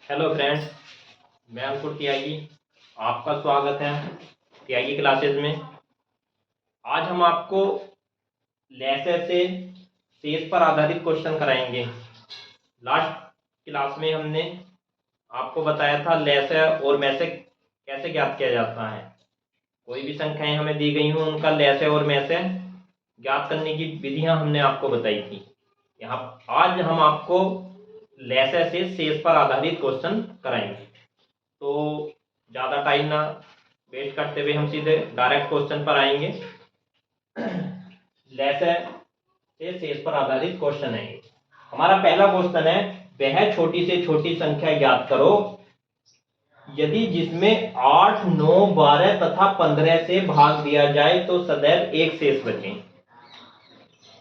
Hello friends, मैं अंकुर त्यागी। आपका स्वागत है त्यागी क्लासेस में। आज हम आपको लेसे से शेष पर आधारित क्वेश्चन कराएंगे। लास्ट क्लास में हमने आपको बताया था लेसे और मैसे कैसे ज्ञात किया जाता है। कोई भी संख्याएं हमें दी गई हों उनका लेसे और मैसे ज्ञात करने की विधियां हमने आपको बताई थी। यहाँ आज हम आपको लेसे से शेष पर आधारित क्वेश्चन कराएंगे। तो ज़्यादा टाइम ना वेस्ट करते हुए हम सीधे डायरेक्ट क्वेश्चन पर आएंगे। लेसे से शेष पर आधारित क्वेश्चन है। हमारा पहला क्वेश्चन है, वह छोटी से छोटी संख्या ज्ञात करो यदि जिसमें 8, 9, 12 तथा 15 से भाग दिया जाए तो सदैव एक शेष बचे।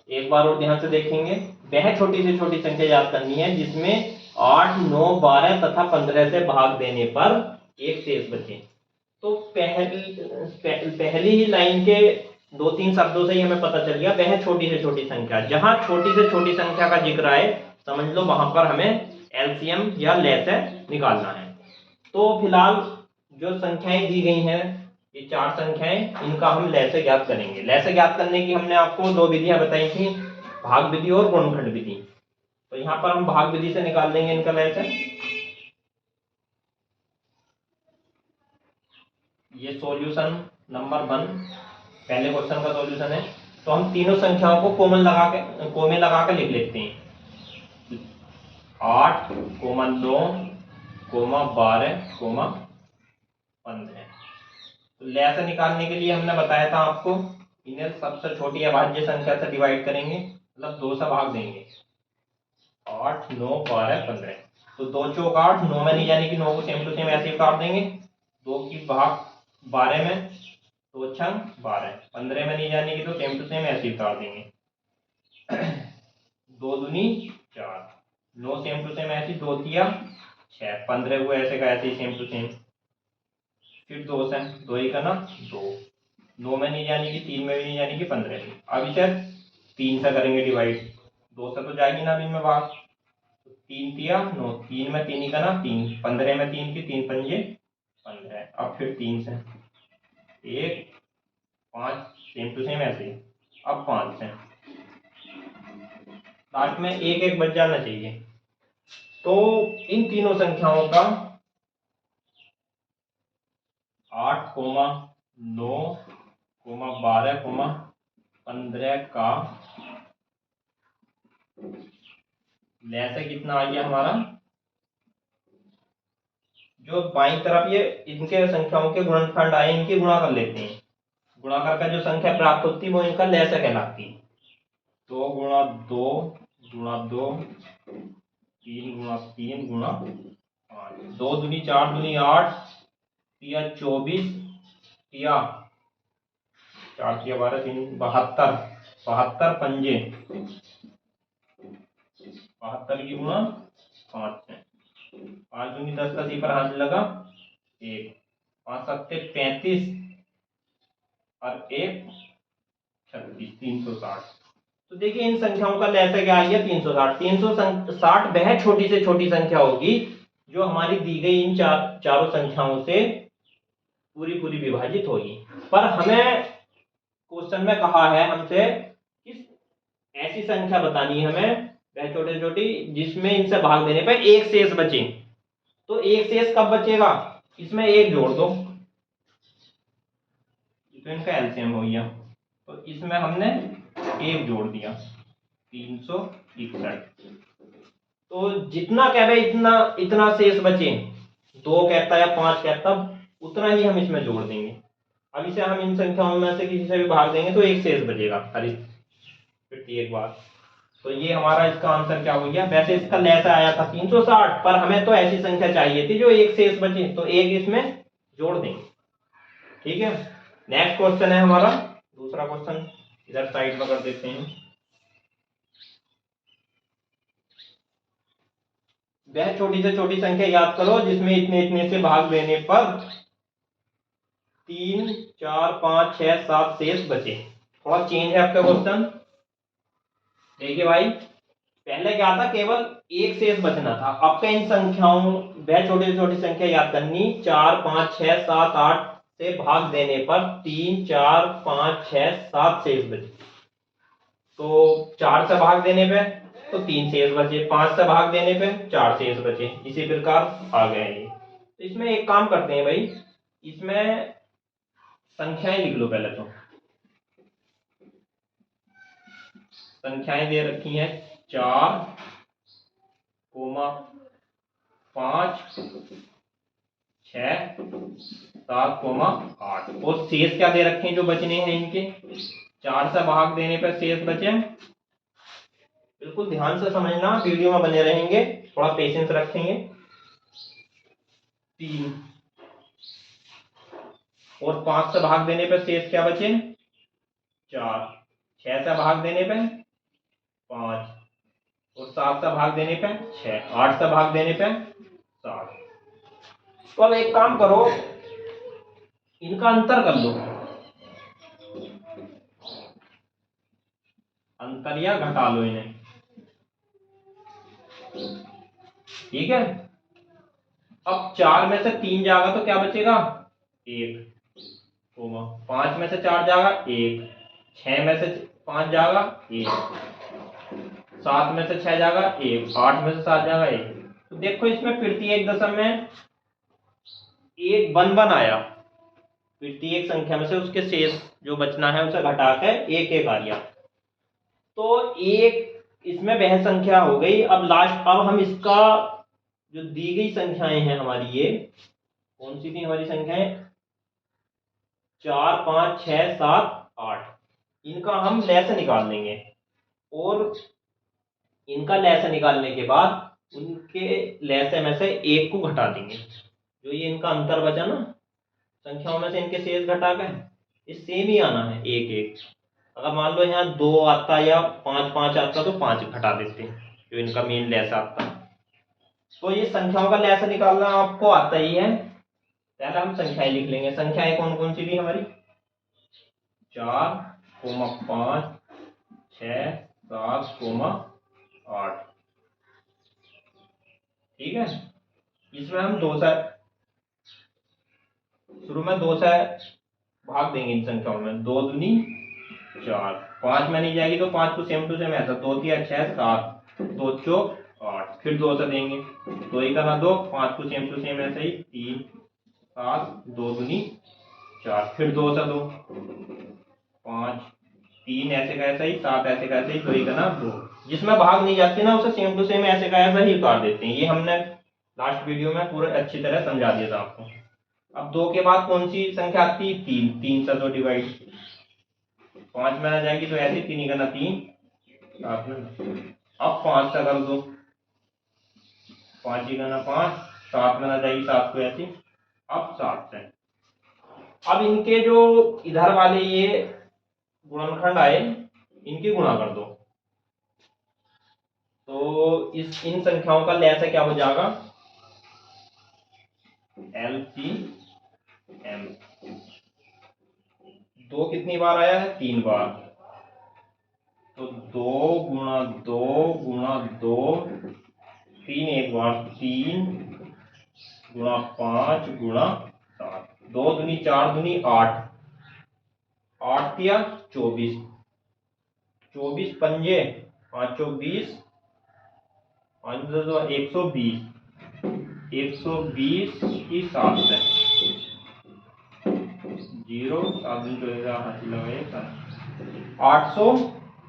एक बार और ध्यान से देखेंगे, वह छोटी से छोटी संख्या याद करनी है जिसमें 8, 9, 12 तथा 15 से भाग देने पर एक शेष बचे। तो पहली ही लाइन के 2-3 शब्दों से ही हमें पता चल गया वह छोटी से छोटी संख्या। जहां छोटी से छोटी संख्या का जिक्र आए समझ लो वहां पर हमें एलसीएम या लेसे निकालना है। तो फिलहाल जो संख्याएं दी गई हैं, ये 4 संख्याएं, इनका हम लेसे ज्ञात करेंगे। लेसे ज्ञात करने की हमने आपको 2 विधियां बताई थी, भाग विधि और गुणनखंड विधि। तो यहाँ पर हम भाग विधि से निकाल देंगे इनका लेसे। ये सॉल्यूशन नंबर 1 पहले क्वेश्चन का सॉल्यूशन है। तो हम तीनों संख्याओं को कोमे लगा के लिख लेते हैं। 8, 9, 12, 15। तो लेसे निकालने के लिए हमने बताया था आपको, इन्हें सबसे छोटी अभाज्य संख्या से डिवाइड करेंगे, मतलब 2 से भाग देंगे। 8, 9, 12, 15। तो 2 चौक 8, 9 में नहीं जाने की 9 को सेम टू सेम ऐसे ही काट देंगे। 2 की भाग 12 में, 2 छंग 12, 15 में नहीं जाने की तो सेम टू सेम ऐसे ही काट देंगे। 2 दूनी 4, 9 सेम टू सेम ऐसे, 2 तिया 6, 15 को ऐसे का ऐसे ही सेम टू सेम। फिर 2 से 2 ही करना 2, 9 में नहीं जाने की, 3 में भी नहीं जाने की, 15 में। अब इसे 3 से करेंगे डिवाइड, 2 से तो जाएगी ना अभी में भाग। 3 तिया 9, 3 में 3 ही करना 3, 15 में 3 की 3 पंजे 15। अब फिर 3 से 1, 5 सेम टू सेम ऐसे ही। अब 5 से लास्ट में 1 1 बच जाना चाहिए। तो इन तीनों संख्याओं का 8, 9, 12, 15 का लेसे कितना आ गया हमारा। जो बाईं तरफ ये इनके संख्याओं के गुणनखंड आए, इनकी गुणा कर लेते हैं। गुणाकार का जो संख्या प्राप्त होती है वो इनका लेसे कहलाती है। 2 गुणा 2 गुणा 2, 3 गुणा 3 गुणा 5, 2 दूनी 4 दूनी 8, तिया 24, तिया 4 तिया 12, 3 72, 72 पंजे 72 की गुणा 5 से। 5 दूनी 10 का सिफर हाथ लगा 1, 5 सत्ते 35 और 1 36, 360। तो देखिए इन संख्याओं का लेसे क्या आ गया 360। 360 वह छोटी से छोटी संख्या होगी जो हमारी दी गई इन चारों संख्याओं से पूरी पूरी विभाजित होगी। पर हमें क्वेश्चन में कहा है हमसे किस ऐसी संख्या बतानी है हमें वह छोटी छोटी जिसमें इनसे भाग देने पर एक शेष बचे। तो एक शेष कब बचेगा, इसमें एक जोड़ दो तो इनका एलसीएम हो गया। तो इसमें हमने एक जोड़ दिया 361। तो जितना कह रहे इतना शेष बचे, 2 कहता या 5 कहता, उतना ही हम इसमें जोड़ देंगे। अब इसे हम इन संख्याओं में से किसी से भी भाग देंगे तो एक शेष बचेगा खाली एक बार। तो ये हमारा इसका आंसर क्या हो गया। वैसे इसका लेसा आया था 360, पर हमें तो ऐसी संख्या चाहिए थी जो एक शेष बचे, तो एक इसमें जोड़ देंगे। ठीक है, नेक्स्ट क्वेश्चन है हमारा दूसरा क्वेश्चन, इधर साइड में कर देते हैं। वह छोटी से छोटी संख्या याद करो जिसमें इतने इतने से भाग देने पर 3, 4, 5, 6, 7 शेष बचे। थोड़ा चेंज है आपका क्वेश्चन, देखिए भाई। पहले क्या था, केवल एक शेष बचना था। अब का इन संख्याओं, वह छोटी से छोटी संख्या याद करनी, 4 5 6 7 8 से भाग देने पर 3 4 5 6 7 शेष बचे। तो 4 से भाग देने पे तो 3 शेष बचे, 5 से भाग देने पे 4 शेष बचे, इसी प्रकार आ गए ये। तो इसमें एक काम करते हैं भाई, इसमें संख्याएं लिख लो पहले। तो संख्याएं दे रखी हैं 4 5 6 7 8, और शेष क्या दे रखे हैं जो बचने हैं इनके, 4 से भाग देने पर शेष बचे। बिल्कुल ध्यान से समझना, वीडियो में बने रहेंगे, थोड़ा पेशेंस रखेंगे। 3 और 5 से भाग देने पर शेष क्या बचे, 4, 6 से भाग देने पे 5, और 7 से भाग देने पे 6, 8 से भाग देने पे 7। तो अब एक काम करो, इनका अंतर कर लो, अंतर या घटा लो इन्हें, ठीक है। अब 4 में से 3 जाएगा तो क्या बचेगा, 1, 5 में से 4 जाएगा 1, 6 में से 5 जाएगा 1, 7 में से 6 जाएगा 1, 8 में से 7 जाएगा 1। तो देखो इसमें प्रत्येक दशम में एक बन बन आया, प्रत्येक संख्या में से उसके शेष जो बचना है उसे घटा के एक एक आ गया। तो एक इसमें वह संख्या हो गई। अब लास्ट, अब हम इसका जो दी गई संख्याएं हैं हमारी, ये कौन सी थी हमारी संख्याएं, 4 5 6 7 8, इनका हम लैसे निकाल लेंगे, और इनका लैसे निकालने के बाद उनके लैसे में से एक को घटा देंगे। जो ये इनका अंतर बचा ना संख्याओं में से, इनके शेष घटा के ये सेम ही आना है, एक एक। अगर मान लो यहाँ 2 आता या 5 5 आता तो 5 घटा देते, जो इनका मेन लैसा आता। तो ये संख्याओं का लैसा निकालना आपको आता ही है। पहले हम संख्याएं लिख लेंगे। संख्याएं कौन कौन सी थी हमारी, 4 5 6 7 8, ठीक है। इसमें हम 2 से शुरू में 2 से भाग देंगे इन संख्याओं में, 2 दूनी 4, 5 में नहीं जाएगी तो 5 को सेम टू सेम ऐसा, 2 3 6 7, 2 चौक 8, फिर 2 से देंगे, 2 ही करना 2, 5 को सेम टू सेम ऐसे ही 3 7, 2 दूनी 4, फिर 2 से 2 5, 3 ऐसे का ऐसा ही, 7 ऐसे का ऐसे ही, 2 ही करना 2। जिसमें भाग नहीं जाती ना उसे सेम टू सेम ऐसे का ऐसा ही उतार देते हैं। ये हमने लास्ट वीडियो में पूरे अच्छी तरह समझा दिया था आपको। अब 2 के बाद कौन सी संख्या आती है, 3, 3 से 2 डिवाइड, 5 में आ जाएगी तो ऐसे 3 ही करना 3 7 में। अब 5 से कर दो, 5 ही करना 5, 7 में आ जाएगी 7 को ऐसी। अब 7 से, अब इनके जो इधर वाले ये गुणनखंड आए, इनकी गुणा कर दो। तो इस इन संख्याओं का लैसा क्या हो जाएगा, LCM। 2 कितनी बार आया है, 3 बार, तो 2 गुणा 2 गुणा 2, 3 एक बार, 3 गुणा 5 गुणा 7, 2 दूनी 4 दूनी 8, 8 या 24, 24 पंजे 5 चौक 20, 5 120, 120 की 7 से 0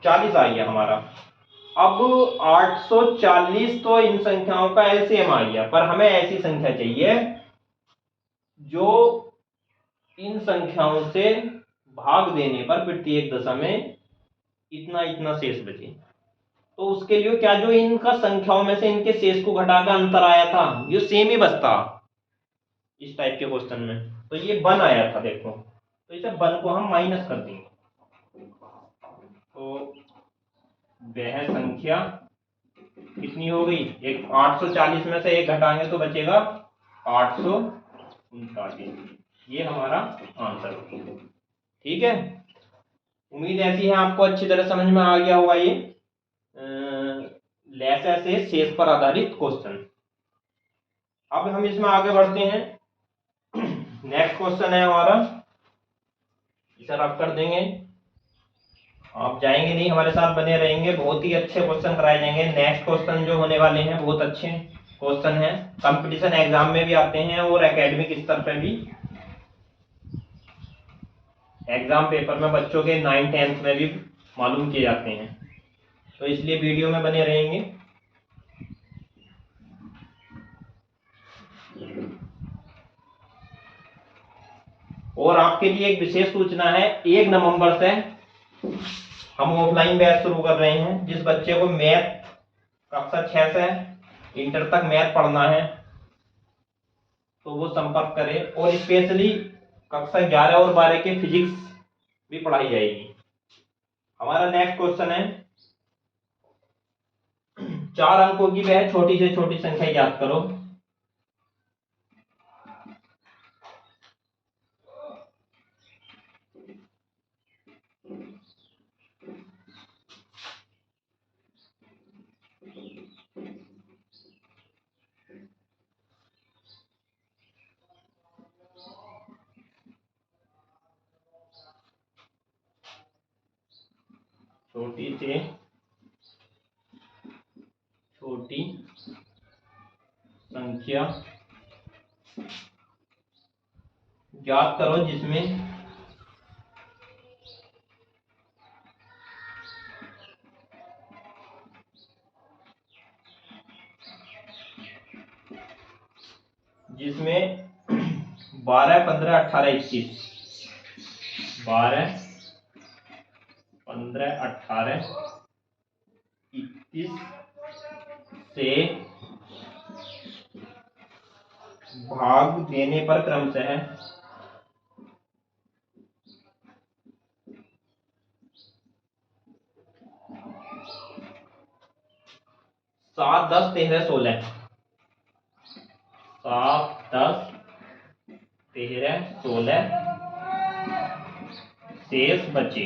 840 आ गया हमारा। अब 840 तो इन संख्याओं का एलसीएम आ गया, पर हमें ऐसी संख्या चाहिए जो इन संख्याओं से भाग देने पर प्रत्येक दशा में इतना इतना शेष बचे। तो उसके लिए क्या, जो इनका संख्याओं में से इनके शेष को घटाकर अंतर आया था, ये सेम ही बचता इस टाइप के क्वेश्चन में। तो ये बन आया था, देखो, तो इसे बन को हम माइनस कर देंगे। तो वह संख्या कितनी हो गई, एक 840 में से एक घटाएंगे तो बचेगा 839। ये हमारा आंसर, ठीक है। उम्मीद ऐसी है आपको अच्छी तरह समझ में आ गया होगा ये। लैसे से शेष पर आधारित क्वेश्चन। अब हम इसमें आगे बढ़ते हैं। नेक्स्ट क्वेश्चन है हमारा, इसे रफ कर देंगे, आप जाएंगे नहीं, हमारे साथ बने रहेंगे, बहुत ही अच्छे क्वेश्चन कराए जाएंगे। नेक्स्ट क्वेश्चन जो होने वाले हैं बहुत अच्छे क्वेश्चन हैं, कंपटीशन एग्जाम में भी आते हैं और एकेडमिक स्तर पर भी एग्जाम पेपर में बच्चों के 9th 10th में भी मालूम किए जाते हैं, तो इसलिए वीडियो में बने रहेंगे। और आपके लिए एक विशेष सूचना है, 1 नवंबर से हम ऑफलाइन बैच शुरू कर रहे हैं। जिस बच्चे को मैथ कक्षा 6 से इंटर तक मैथ पढ़ना है तो वो संपर्क करे, और स्पेशली कक्षा 11 और 12 के फिजिक्स भी पढ़ाई जाएगी। हमारा नेक्स्ट क्वेश्चन है, 4 अंकों की वह छोटी से छोटी संख्या ज्ञात करो। छोटी से छोटी संख्या ज्ञात करो जिसमें जिसमें 12, 15, 18, 21, 12, 15, 18, 21 से भाग देने पर क्रमशः 7, 10, 13, 16, 7, 10, 13, 16 शेष बचे।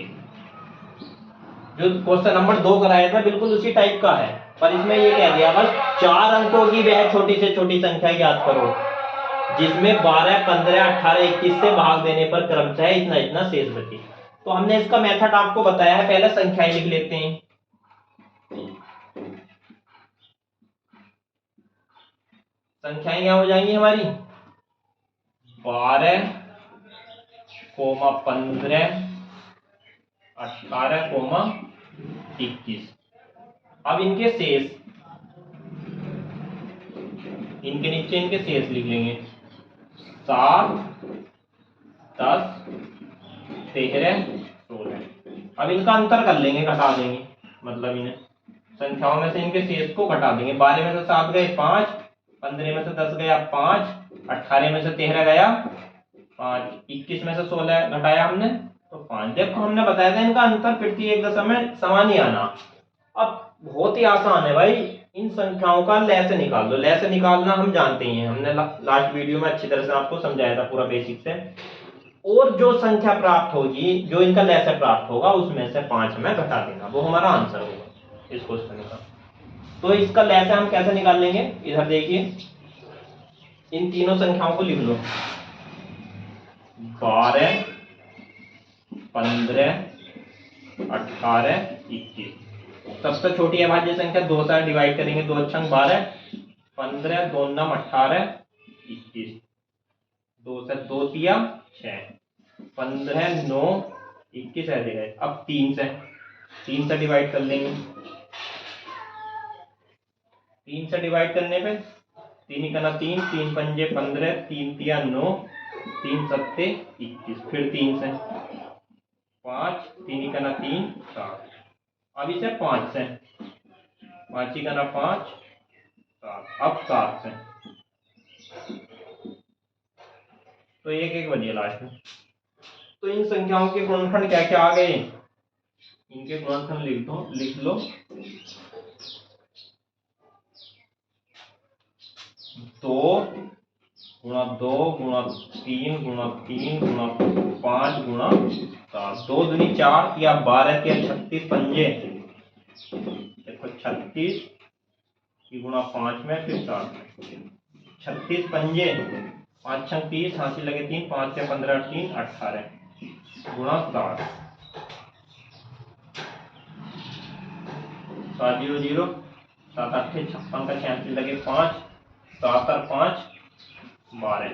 जो क्वेश्चन नंबर 2 कराया था बिल्कुल उसी टाइप का है, पर इसमें ये कह दिया बस 4 अंकों की वह छोटी से छोटी संख्या याद करो जिसमें 12, 15, 18, 21 से भाग देने पर क्रमशः इतना इतना शेष बचे। तो हमने इसका मेथड आपको बताया है, पहले संख्याएं लिख लेते हैं। संख्याएं क्या हो जाएंगी हमारी, 12, 15, 18, 21। अब इनके शेष, इनके नीचे इनके शेष लिख लेंगे, 7, 10, 13, 16। अब इनका अंतर कर लेंगे, घटा देंगे, मतलब इन्हें संख्याओं में से इनके शेष को घटा देंगे। 12 में से 7 गए 5, 15 में से 10 गया 5, 18 में से 13 गया 5, 21 में से 16 घटाया हमने तो 5। देखो हमने बताया था इनका अंतर प्रति एक दशम में समान ही आना। अब बहुत ही आसान है भाई, इन संख्याओं का लैसे निकाल दो। लैसे निकालना हम जानते ही हैं, हमने लास्ट वीडियो में अच्छी तरह से आपको समझाया था पूरा बेसिक से। और जो संख्या प्राप्त होगी, जो इनका लैसे प्राप्त होगा, उसमें से 5 में घटा देना, वो हमारा आंसर होगा इस क्वेश्चन का। तो इसका लैसे हम कैसे निकाल लेंगे, इधर देखिए, इन तीनों संख्याओं को लिख लो, 12, 15, 18, 21। सबसे छोटी अभाज्य संख्या 2 से डिवाइड करेंगे, 2 अच्छंग 12, 15, 2 9 18, 21, 2 से 2 तिया 6, 15, 9, 21 ऐसे गए। अब 3 से डिवाइड कर लेंगे, 3 से डिवाइड करने पे 3 का 3, 3 पंजे 15, 3 तिया 9, 3 सत्ते 21, फिर 3 से 5, 3 का 3, 7। अब इसे 5 से, 5 ही का 5, 7। अब 7 से, तो एक एक बचिए लास्ट में। तो इन संख्याओं के गुणनखंड क्या क्या आ गए, इनके गुणनखंड लिख लो। 2 गुणा 2 गुणा 3 गुणा 3 गुणा 5 गुणा 7। 2 दूनी 4 या 12 या 36 पंजे, देखो 36 कि गुणा 5 में फिर 4 में 36 पंजे 5 छंग 30 हासिल लगे 3 5 से 15 3 18 गुणा 7 7 0 0 7 8 56 का 86 लगे 5 7 और 5 12।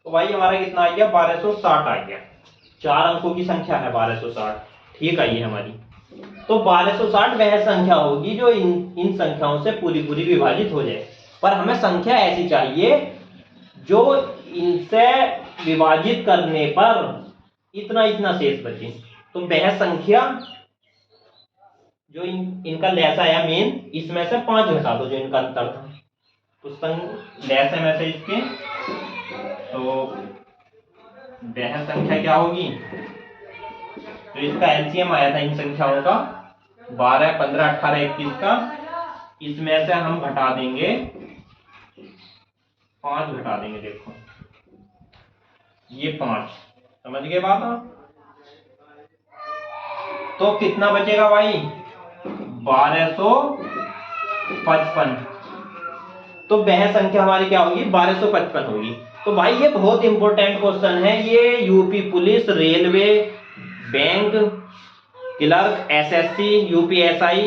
तो भाई हमारा कितना आ गया 1260 आ गया। 4 अंकों की संख्या है 1260, ठीक आई है हमारी। तो 1260 वह संख्या होगी जो इन संख्याओं से पूरी पूरी विभाजित हो जाए, पर हमें संख्या ऐसी चाहिए जो इनसे विभाजित करने पर इतना इतना शेष बचे। तो वह संख्या जो इनका लैसा आया मेन, इसमें से 5 घटा दो जो इनका अंतर था, तो लैसे में से इसके, तो वह संख्या क्या होगी, तो इसका एलसीएम आया था इन संख्याओं का 12 15 18 21 का, इसमें से हम घटा देंगे 5 घटा देंगे। देखो ये 5, समझ गए बात आप? तो कितना बचेगा भाई 1255। तो वह संख्या हमारी क्या होगी 1255 होगी। तो भाई ये बहुत इंपॉर्टेंट क्वेश्चन है, ये UP police, railway, bank clerk, SSC, UPSI,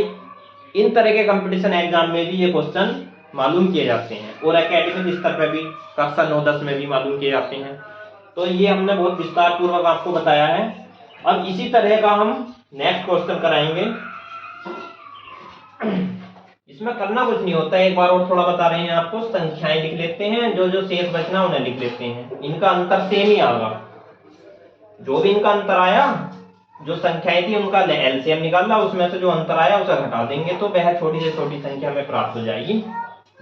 इन तरह के कंपटीशन एग्जाम में भी ये क्वेश्चन मालूम किए जाते हैं, और एकेडमिक स्तर पर भी कक्षा 9-10 में भी मालूम किए जाते हैं। तो ये हमने बहुत विस्तार पूर्वक आपको बताया है। अब इसी तरह का हम नेक्स्ट क्वेश्चन कराएंगे। इसमें करना कुछ नहीं होता है, एक बार और थोड़ा बता रहे हैं आपको, संख्याएं लिख लेते हैं, जो जो शेष बचना उन्हें लिख लेते हैं। इनका अंतर सेम ही आएगा, जो भी इनका अंतर आया, जो संख्याएं थी उनका एलसीएम निकालना, उसमें से जो अंतर आया उसे घटा देंगे, तो वह छोटी से छोटी संख्या में प्राप्त हो जाएगी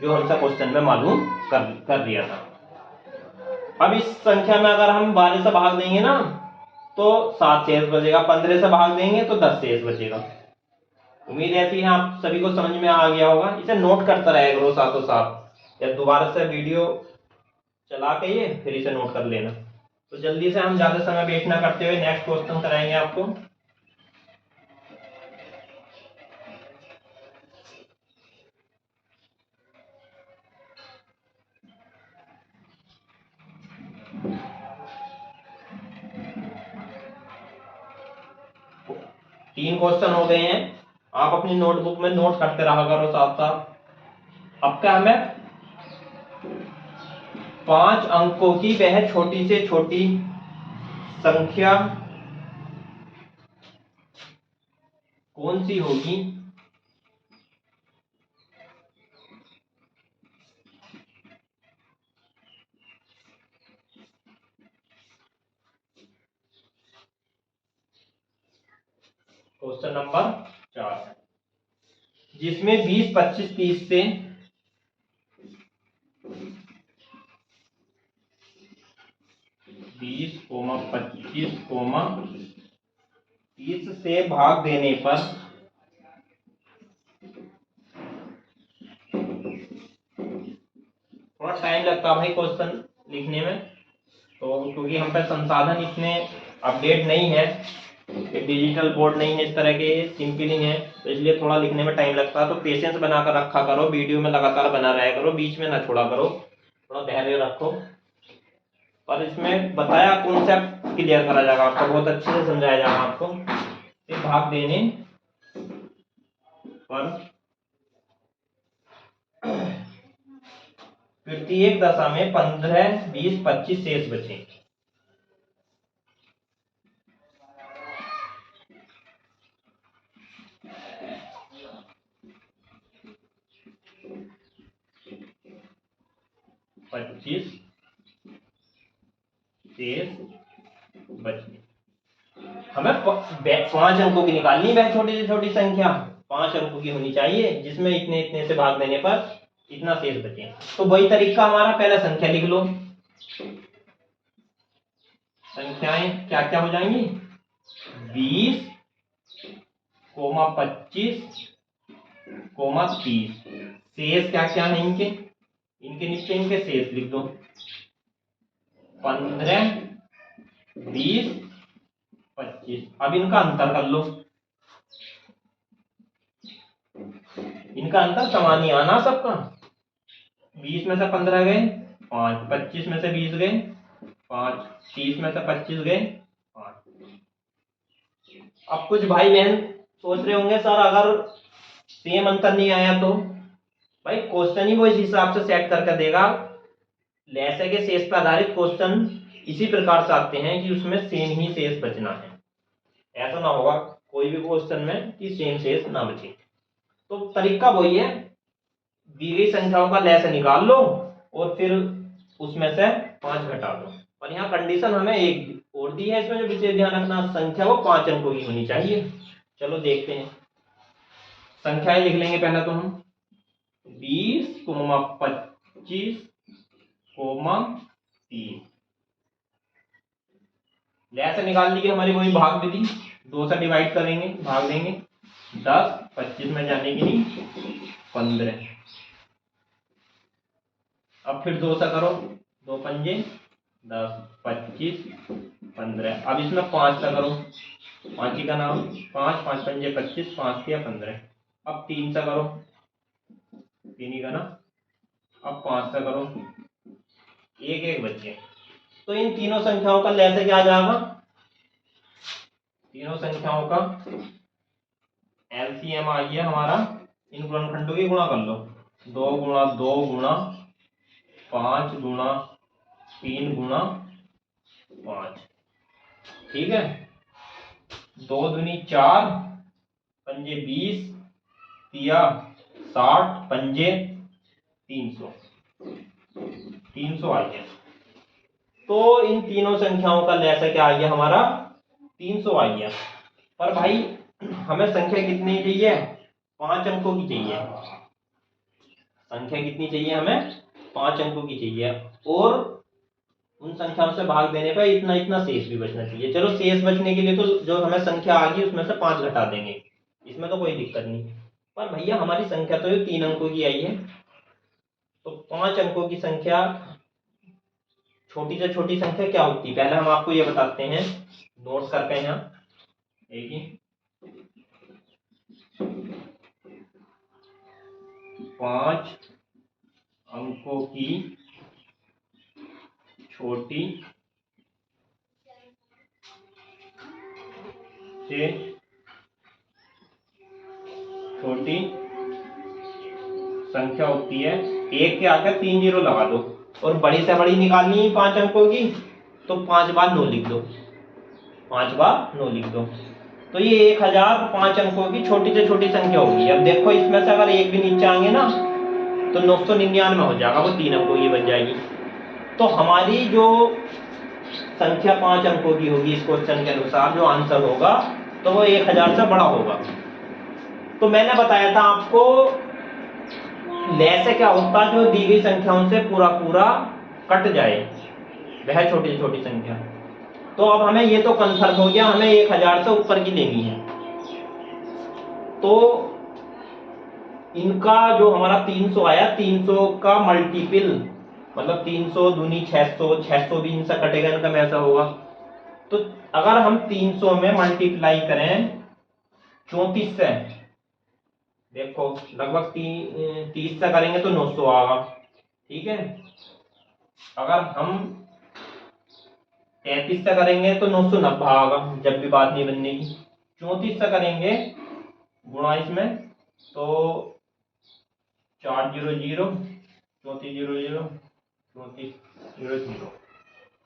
जो हमसे क्वेश्चन में मालूम कर दिया था। अब इस संख्या में अगर हम 12 से भाग देंगे ना तो 7 शेष बचेगा, 15 से भाग देंगे तो 10 शेष बचेगा। उम्मीद ऐसी है आप सभी को समझ में आ गया होगा। इसे नोट करता रहेगा करो साथों साथ, या दोबारा से वीडियो चला के ये फिर इसे नोट कर लेना। तो जल्दी से हम ज्यादा समय वेस्ट ना करते हुए नेक्स्ट क्वेश्चन कराएंगे आपको। तीन क्वेश्चन हो गए हैं, आप अपनी नोटबुक में नोट करते रहा करो साथ साथ। अब क्या हमें 5 अंकों की वह छोटी से छोटी संख्या कौन सी होगी क्वेश्चन नंबर 4, जिसमें 20 25 30 से 20, 25, 30 से भाग देने पर थोड़ा टाइम लगता है भाई क्वेश्चन लिखने में, तो क्योंकि हम पे संसाधन इतने अपडेट नहीं है, डिजिटल बोर्ड नहीं है, इस तरह के सिंपलिंग है, तो इसलिए थोड़ा लिखने में टाइम लगता है। तो पेशेंस बनाकर रखा करो, वीडियो में लगातार बना रहा करो, बीच में ना छोड़ा करो, थोड़ा धैर्य रखो। और इसमें बताया कॉन्सेप्ट क्लियर करा जाएगा आपको, बहुत अच्छे से समझाया जाएगा आपको। फिर भाग देने पर प्रत्येक दशा में 15, 20, 25 शेष बचे। पच्चीस शेष बचे। हमें 5 अंकों की निकालनी है, छोटी से छोटी संख्या 5 अंकों की होनी चाहिए, जिसमें इतने इतने से भाग देने पर इतना शेष बचे। तो वही तरीका हमारा, पहला संख्या लिख लो। संख्याएं क्या क्या हो जाएंगी 20, 25, 30। शेष क्या क्या है इनके नीचे इनके शेष लिख दो 15, 20, 25। अब इनका अंतर कर लो, इनका अंतर समान ही आना सबका। 20 में से 15 गए 5, 25 में से 20 गए 5, 30 में से 25 गए 5। अब कुछ भाई बहन सोच रहे होंगे सर अगर सेम अंतर नहीं आया तो भाई क्वेश्चन ही वो इस हिसाब से सेट करके देगा। लैसे के शेष पर आधारित क्वेश्चन इसी प्रकार से आते हैं कि उसमें सेम ही शेष बचना है। ऐसा ना होगा कोई भी क्वेश्चन में कि सेम शेष ना बचे। तो तरीका वही है, दी गई संख्याओं का लैसे निकाल लो और फिर उसमें से 5 घटा दो। और यहाँ कंडीशन हमें एक और दी है इसमें, जो विशेष ध्यान रखना, संख्या वो 5 अंकों की होनी चाहिए। चलो देखते हैं, संख्याएं लिख लेंगे पहले तो हम 20, 25, 3। लैसे निकालने की हमारी वही भाग विधि, 2 से डिवाइड करेंगे, भाग देंगे 10, 25 में जाने की नहीं 15। अब फिर 2 से करो, 2 पंजे 10, 25, 15। अब इसमें 5 से करो, 5 ही का नाम 5, 5 पंजे 25, 5 या 15। अब 3 से करो, 3 ही का ना। अब 5 से करो, 1 1 बचे। तो इन तीनों संख्याओं का लैसे क्या आ जाएगा, तीनों संख्याओं का एलसीएम आ गया हमारा, इन गुणनखंडों की गुणा कर लो, 2 गुणा 2 गुणा 5 गुणा 3 गुणा 5। ठीक है, 2 दूनी 4, पंजे 20, तिया 60, पंजे 300, 300 आ गया। तो इन तीनों संख्याओं का लैसा क्या आ गया हमारा, 300 आ गया। पर भाई हमें संख्या कितनी चाहिए, 5 अंकों की चाहिए। संख्या कितनी चाहिए हमें, 5 अंकों की चाहिए। और उन संख्याओं से भाग देने पर इतना इतना शेष भी बचना चाहिए। चलो शेष बचने के लिए तो जो हमें संख्या आ गई उसमें से 5 घटा देंगे, इसमें तो कोई दिक्कत नहीं। पर भैया हमारी संख्या तो ये 3 अंकों की आई है, तो 5 अंकों की संख्या, छोटी से छोटी संख्या क्या होती है, पहले हम आपको ये बताते हैं, नोट करते हैं यहाँ। एक ही 5 अंकों की छोटी से छोटी संख्या होती है, एक के आगे 3 जीरो लगा दो, और बड़ी से बड़ी निकालनी है 5 अंकों की, तो 5 बार 9 लिख दो, 5 बार 9 लिख दो। तो ये 1005 अंकों की छोटी से छोटी संख्या होगी। अब देखो इसमें से अगर एक भी नीचे आएंगे ना तो 999 हो जाएगा, वो 3 अंकों की बच जाएगी। तो हमारी जो संख्या 5 अंकों की होगी इस क्वेश्चन के अनुसार, जो आंसर होगा तो वो 1000 से बड़ा होगा। तो मैंने बताया था आपको लैसे क्या होता है, जो दी गई संख्याओं से पूरा पूरा कट जाए, वह छोटी छोटी संख्या। तो अब हमें ये तो कंफर्म हो गया, हमें 1000 से ऊपर की लेनी है। तो इनका जो हमारा 300 आया, 300 का मल्टीपल, मतलब 300 दूनी 600, 600 भी इनसे कटेगा, इनका में ऐसा होगा। तो अगर हम 300 में मल्टीप्लाई करें 34 से, देखो लगभग 30 से करेंगे तो 900 आएगा। ठीक है, अगर हम 33 से करेंगे तो 990 आएगा, जब भी बात नहीं बनने की। 34 से करेंगे गुणा इसमें तो 4 0 0, 34 0 0, 34 0 0,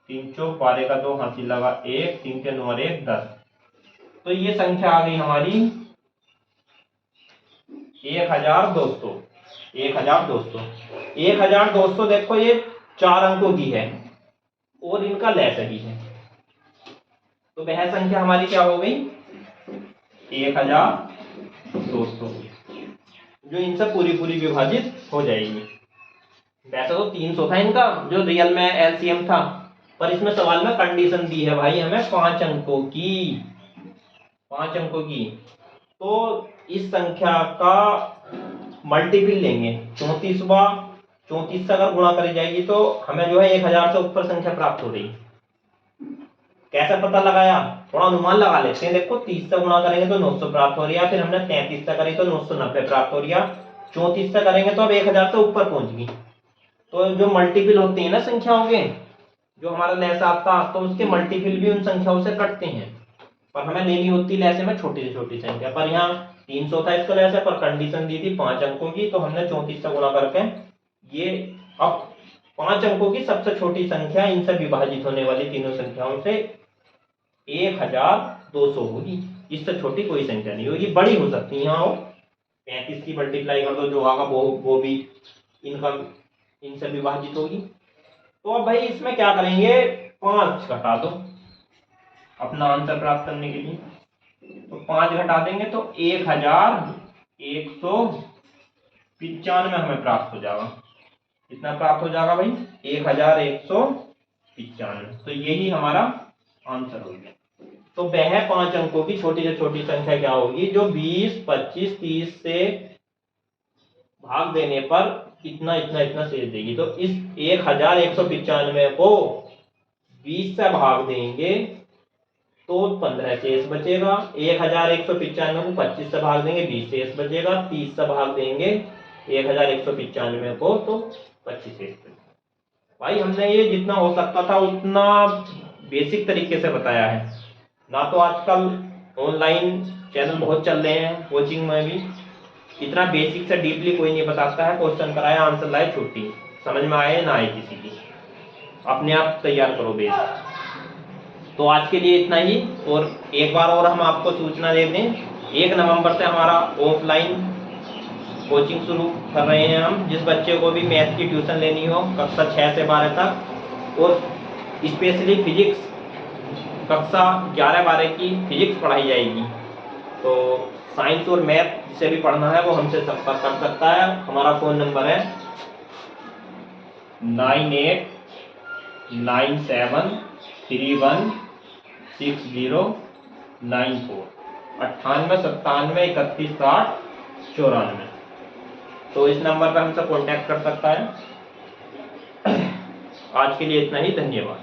3 चौक 12 का 2 हासिल लगा 1, 3 के 9 और 1 10। तो ये संख्या आ गई हमारी 1200। 1200, 1200 देखो ये 4 अंकों की है और इनका लैस भी है, तो वह संख्या हमारी क्या हो गई 1200, जो इनसे पूरी पूरी विभाजित हो जाएगी। वैसे तो 300 था इनका जो रियल में एलसीएम था, पर इसमें सवाल में कंडीशन दी है भाई हमें 5 अंकों की, 5 अंकों की। तो इस संख्या का मल्टीपल लेंगे, 34 से अगर गुणा करी जाएगी तो हमें जो है 1000 से ऊपर संख्या प्राप्त हो रही। कैसे पता लगाया, थोड़ा अनुमान लगा लेते हैं। देखो 30 से गुणा करेंगे तो 900 प्राप्त हो रही है, फिर हमने 33 से करी तो 990 प्राप्त हो रही है, 34 से करेंगे तो अब 1000 से ऊपर पहुंच गई। तो जो मल्टीपल होते हैं ना संख्याओं के, जो हमारा लैस आता तो उसके मल्टीपल भी उन संख्याओं से कटते हैं, पर हमें लेनी होती लैसे में छोटी से छोटी संख्या। पर यहाँ 300 था इसका लैस है, पर कंडीशन दी थी 5 अंकों की, तो हमने 34 से गुणा करके ये अब 5 अंकों की सबसे छोटी संख्या इनसे विभाजित होने वाली तीनों संख्याओं से 1200 होगी। इससे छोटी कोई संख्या नहीं होगी, बड़ी हो सकती है। यहाँ 35 की मल्टीप्लाई कर दो, जो आगा वो भी इनसे विभाजित होगी। तो अब भाई इसमें क्या करेंगे, 5 घटा दो अपना आंसर प्राप्त करने के लिए। तो 5 घटा देंगे तो 1195 हमें प्राप्त हो जाएगा। कितना प्राप्त हो जाएगा भाई, 1195। तो यही हमारा आंसर हो गया। तो वह 5 अंकों की छोटी से छोटी संख्या क्या होगी, जो 20, 25, 30 से भाग देने पर इतना इतना इतना शेष देगी। तो इस 1195 को 20 से भाग देंगे तो 15 शेष बचेगा। 1195 को 25 से भाग देंगे 20 शेष बचेगा। 30 से भाग देंगे 1195 को तो 25 शेष बचेगा। भाई हमने ये जितना हो सकता था उतना बेसिक तरीके से बताया है। ना तो आजकल ऑनलाइन चैनल बहुत चल रहे हैं, कोचिंग में भी इतना बेसिक से डीपली कोई नहीं बताता है। क्वेश्चन कराया, आंसर लाए, छुट्टी। समझ में आए ना आए किसी की, अपने आप तैयार करो बेस। तो आज के लिए इतना ही। और एक बार और हम आपको सूचना दे दें, 1 नवंबर से हमारा ऑफलाइन कोचिंग शुरू कर रहे हैं हम। जिस बच्चे को भी मैथ की ट्यूशन लेनी हो कक्षा 6 से 12 तक, और स्पेशली फिजिक्स कक्षा 11-12 की फिजिक्स पढ़ाई जाएगी। तो साइंस और मैथ से भी पढ़ना है वो हमसे संपर्क कर सकता है। हमारा फ़ोन नंबर है 9897316094, 9897316094। तो इस नंबर पर हमसे कांटेक्ट कर सकता है। आज के लिए इतना ही, धन्यवाद।